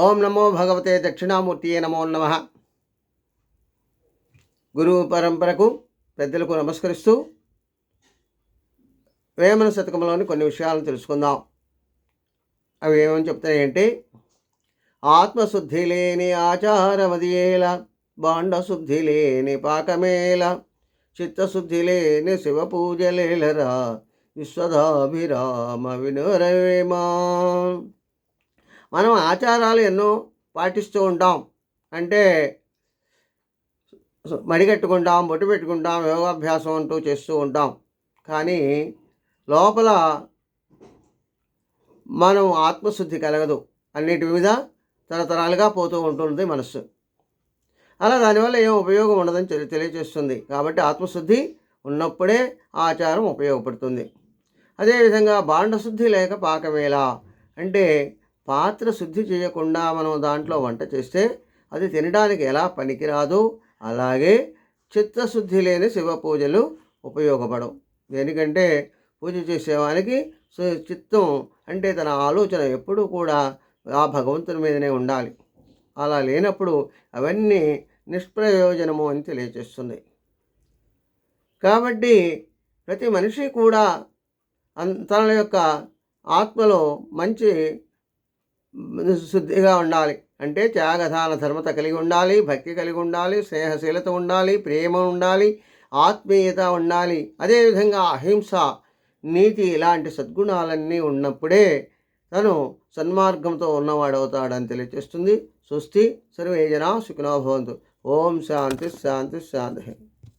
ఓం నమో భగవతే దక్షిణామూర్తియే నమో నమః. గురువు పరంపరకు పెద్దలకు నమస్కరిస్తూ వేమన శతకంలోని కొన్ని విషయాలను తెలుసుకుందాం. అవి ఏమని చెప్తాయంటే, ఆత్మశుద్ధి లేని ఆచారమదియేల, బాండశుద్ధి లేని పాకమేల, చిత్తశుద్ధి లేని శివ పూజలేలరా, విశ్వదాభిరామ వినురవేమా. మనం ఆచారాలు ఎన్నో పాటిస్తూ ఉంటాం. అంటే మడిగట్టుకుంటాం, బొట్టు పెట్టుకుంటాం, యోగాభ్యాసం అంటూ చేస్తూ ఉంటాం. కానీ లోపల మనం ఆత్మశుద్ధి కలగదు. అన్నిటి మీద తరతరాలుగా పోతూ ఉంటుంది మనస్సు. అలా దానివల్ల ఏం ఉపయోగం ఉండదని తెలియజేస్తుంది. కాబట్టి ఆత్మశుద్ధి ఉన్నప్పుడే ఆచారం ఉపయోగపడుతుంది. అదేవిధంగా బాండశుద్ధి లేక పాకమేలా అంటే, పాత్ర శుద్ధి చేయకుండా మనం దాంట్లో వంట చేస్తే అది తినడానికి ఎలా పనికిరాదు, అలాగే చిత్తశుద్ధి లేని శివ పూజలు ఉపయోగపడవు. దేనికంటే పూజ చేసేవానికి చిత్తం అంటే తన ఆలోచన ఎప్పుడూ కూడా ఆ భగవంతుని మీదనే ఉండాలి. అలా లేనప్పుడు అవన్నీ నిష్ప్రయోజనము అని తెలియజేస్తుంది. కాబట్టి ప్రతి మనిషి కూడా తన యొక్క ఆత్మలో మంచి శుద్ధిగా ఉండాలి. అంటే త్యాగదాన ధర్మత కలిగి ఉండాలి, భక్తి కలిగి ఉండాలి, స్నేహశీలత ఉండాలి, ప్రేమ ఉండాలి, ఆత్మీయత ఉండాలి. అదేవిధంగా అహింస, నీతి ఇలాంటి సద్గుణాలన్నీ ఉన్నప్పుడే తను సన్మార్గంతో ఉన్నవాడవుతాడని తెలియజేస్తుంది. స్వస్తి సర్వే జనా సుఖినో భవంతు. ఓం శాంతి శాంతి శాంతి.